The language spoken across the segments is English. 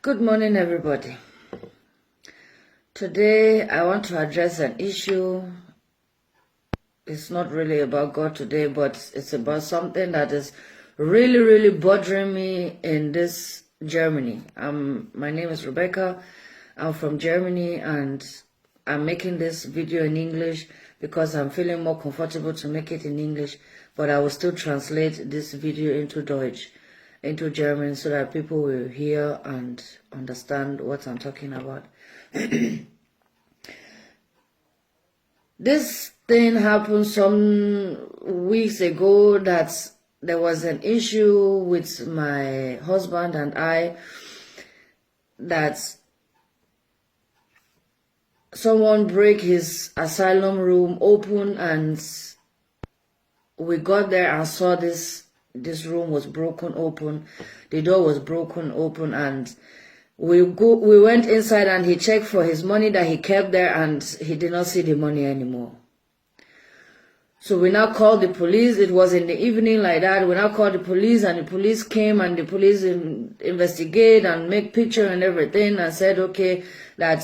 Good morning, everybody. Today, I want to address an issue. It's not really about God today, but it's about something that is really bothering me in this Germany. My name is Rebecca. I'm from Germany, and I'm making this video in English because I'm feeling more comfortable to make it in English, but I will still translate this video into Deutsch, into German, so that people will hear and understand what I'm talking about. This thing happened some weeks ago that there was an issue with my husband and I, that someone break his asylum room open, and we got there and saw this room was broken open. The door was broken open, and we went inside, and he checked for his money that he kept there, and he did not see the money anymore. So we now called the police. It was in the evening like that. We now called the police, and the police came, and the police investigate and make picture and everything, and said, okay, that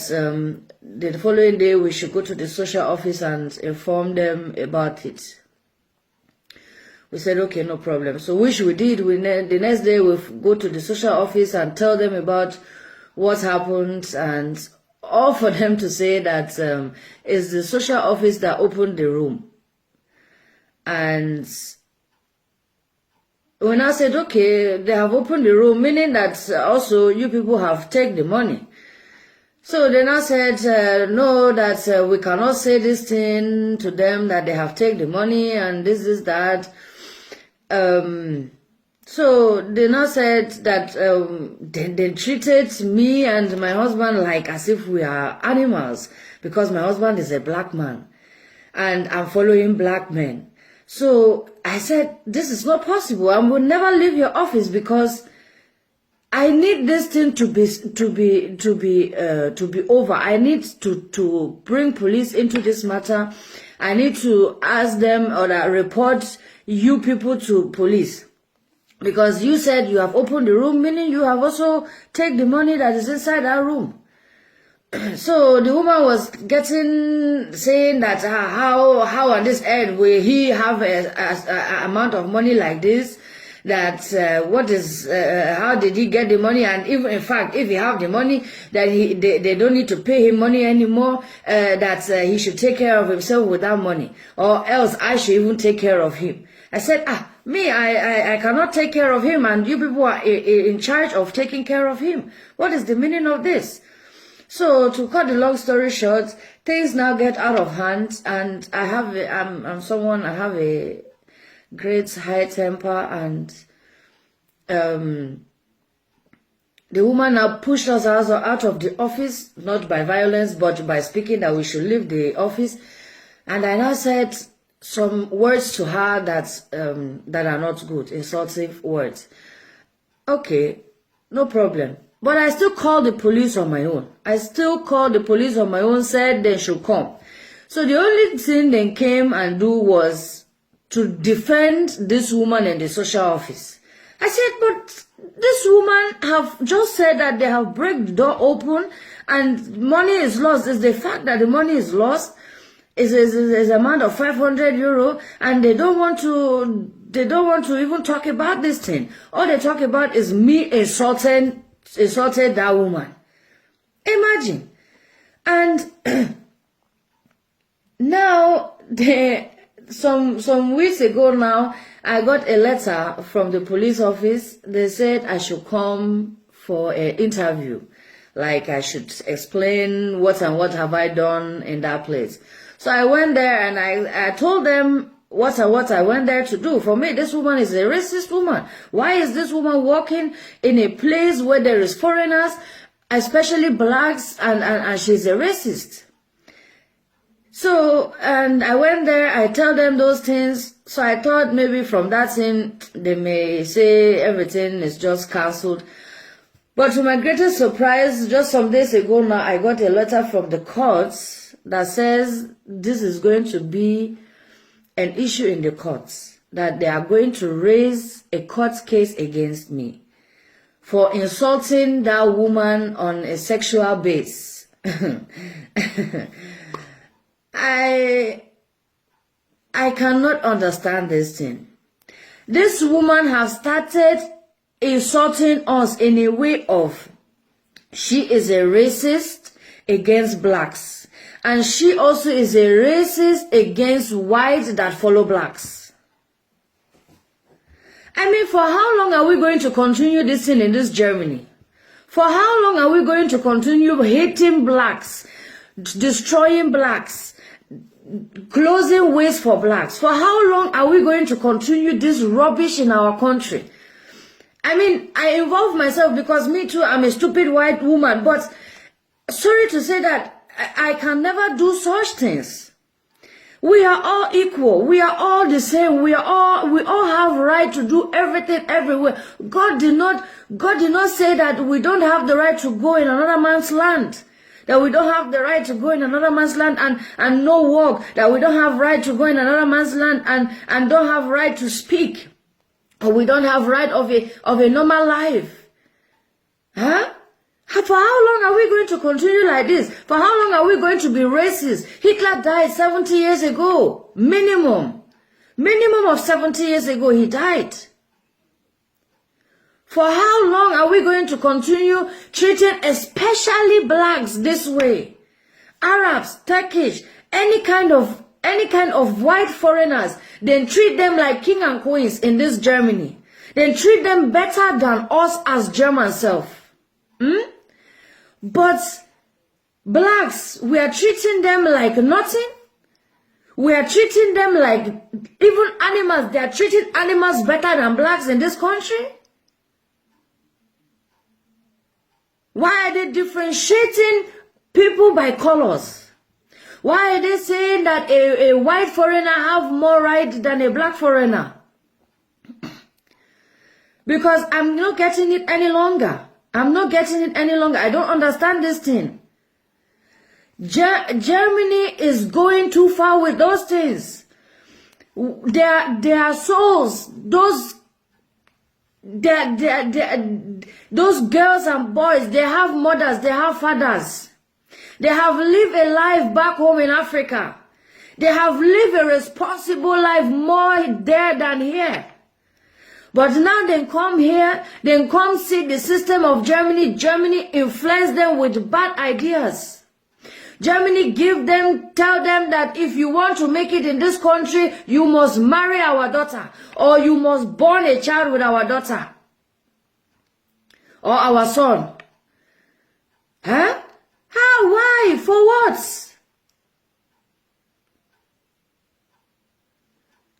the following day we should go to the social office and inform them about it. We said, okay, no problem. So which we did. The next day we go to the social office and tell them about what happened, and all for them to say that it's the social office that opened the room. And when I said, okay, they have opened the room, meaning that also you people have taken the money. So then I said, no, that we cannot say this thing to them, that they have taken the money and this is that. So they now said that they treated me and my husband like as if we are animals, because my husband is a black man and I'm following black men. So I said, this is not possible. I will never leave your office, because I need this thing to be over. I need to bring police into this matter. I need to ask them or report you people to police, because you said you have opened the room, meaning you have also taken the money that is inside that room. So the woman was saying that how on this earth will he have a amount of money like this, that how did he get the money, and even in fact if he have the money, that they don't need to pay him money anymore, that he should take care of himself with that money, or else I should even take care of him. I said, I cannot take care of him, and you people are in charge of taking care of him. What is the meaning of this? So to cut the long story short, things now get out of hand, and I have a great high temper, and the woman now pushed us out of the office, not by violence, but by speaking that we should leave the office. And I now said some words to her that are not good, insulting words. Okay, no problem. But I still called the police on my own. Said they should come. So the only thing they came and do was to defend this woman in the social office. I said, but this woman have just said that they have break the door open and money is lost. It's the fact that the money is lost. Is amount of 500 euro, and they don't want to even talk about this thing. All they talk about is me insulted that woman. Imagine. And now some weeks ago now, I got a letter from the police office. They said I should come for an interview, like I should explain what have I done in that place. So I went there, and I told them what I went there to do. For me, this woman is a racist woman. Why is this woman walking in a place where there is foreigners, especially blacks, and she's a racist? So, and I went there, I tell them those things. So I thought maybe from that thing, they may say everything is just cancelled. But to my greatest surprise, just some days ago now, I got a letter from the courts that says this is going to be an issue in the courts, that they are going to raise a court case against me for insulting that woman on a sexual base. I cannot understand this thing. This woman has started insulting us in a way of she is a racist against blacks, and she also is a racist against whites that follow blacks. I mean, for how long are we going to continue this thing in this Germany? For how long are we going to continue hating blacks, destroying blacks, closing ways for blacks? For how long are we going to continue this rubbish in our country? I mean, I involve myself because me too, I'm a stupid white woman, but sorry to say that I can never do such things. We are all equal. We are all the same. We all have right to do everything everywhere. God did not say that we don't have the right to go in another man's land. That we don't have the right to go in another man's land and no work. That we don't have right to go in another man's land and don't have right to speak. Or we don't have right of a normal life. Huh? For how long are we going to continue like this? For how long are we going to be racist? Hitler died 70 years ago. Minimum of 70 years ago he died. For how long are we going to continue treating especially blacks this way? Arabs, Turkish, any kind of white foreigners, then treat them like king and queens in this Germany. Then treat them better than us as German self. But blacks, we are treating them like nothing. We are treating them like even animals. They are treating animals better than blacks in this country. Why are they differentiating people by colors? Why are they saying that a white foreigner have more right than a black foreigner? Because I'm not getting it any longer. I don't understand this thing. Germany is going too far with those things. Their souls, those girls and boys, they have mothers, they have fathers. They have lived a life back home in Africa. They have lived a responsible life more there than here. But now they come here, they come see the system of Germany. Germany influence them with bad ideas. Germany tell them that if you want to make it in this country, you must marry our daughter, or you must born a child with our daughter, or our son. Huh? How? Why? For what?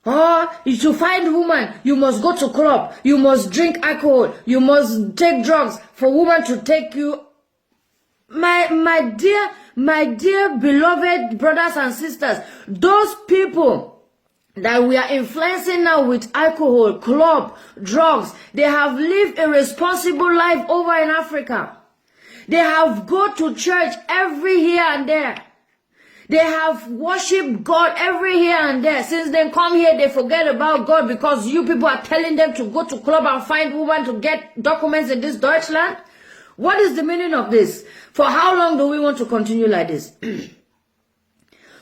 Or to find woman, you must go to club, you must drink alcohol, you must take drugs for woman to take you. My dear beloved brothers and sisters, those people that we are influencing now with alcohol, club, drugs, they have lived a responsible life over in Africa. They have go to church every here and there. They have worshipped God every here and there. Since they come here, they forget about God because you people are telling them to go to club and find women to get documents in this Deutschland. What is the meaning of this? For how long do we want to continue like this?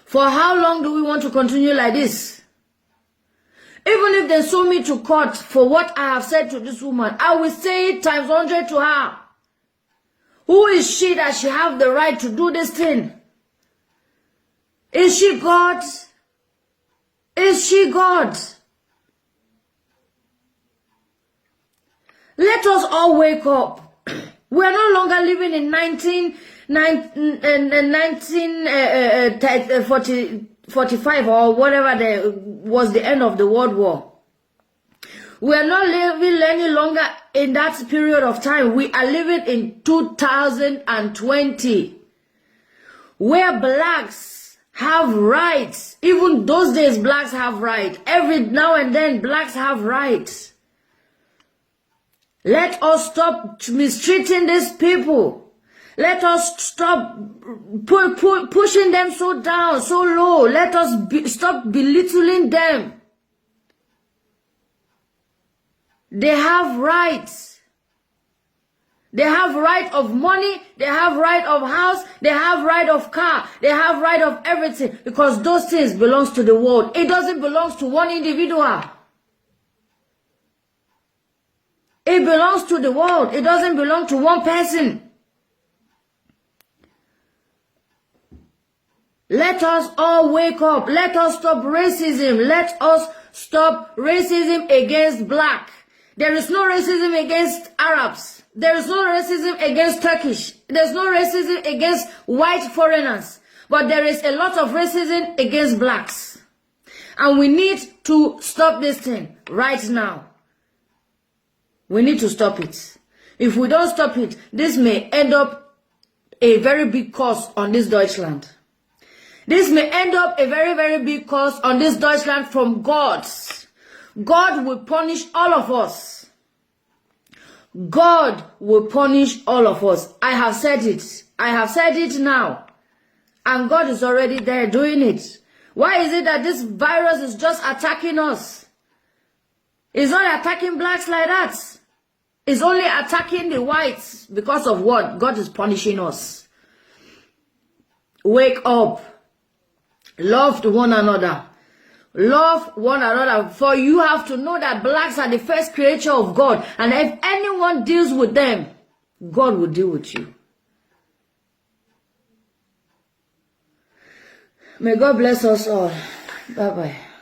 For how long do we want to continue like this? Even if they sue me to court for what I have said to this woman, I will say it times 100 to her. Who is she that she have the right to do this thing? Is she God? Is she God? Let us all wake up. We are no longer living in 1945 or whatever was the end of the World War. We are not living any longer in that period of time. We are living in 2020, where blacks have rights. Even those days, blacks have rights. Every now and then, blacks have rights. Let us stop mistreating these people. Let us stop pushing them so down, so low. Let us stop belittling them. They have rights. They have right of money, they have right of house, they have right of car, they have right of everything, because those things belongs to the world. It doesn't belong to one individual. It belongs to the world. It doesn't belong to one person. Let us all wake up. Let us stop racism. Let us stop racism against black. There is no racism against Arabs. There is no racism against Turkish. There's no racism against white foreigners. But there is a lot of racism against blacks. And we need to stop this thing right now. We need to stop it. If we don't stop it, this may end up a very big cost on this Deutschland. This may end up a very, very big cost on this Deutschland from God. God will punish all of us. God will punish all of us. I have said it. I have said it now. And God is already there doing it. Why is it that this virus is just attacking us? It's not attacking blacks like that. It's only attacking the whites because of what? God is punishing us. Wake up. Love one another. Love one another. For you have to know that blacks are the first creature of God. And if anyone deals with them, God will deal with you. May God bless us all. Bye-bye.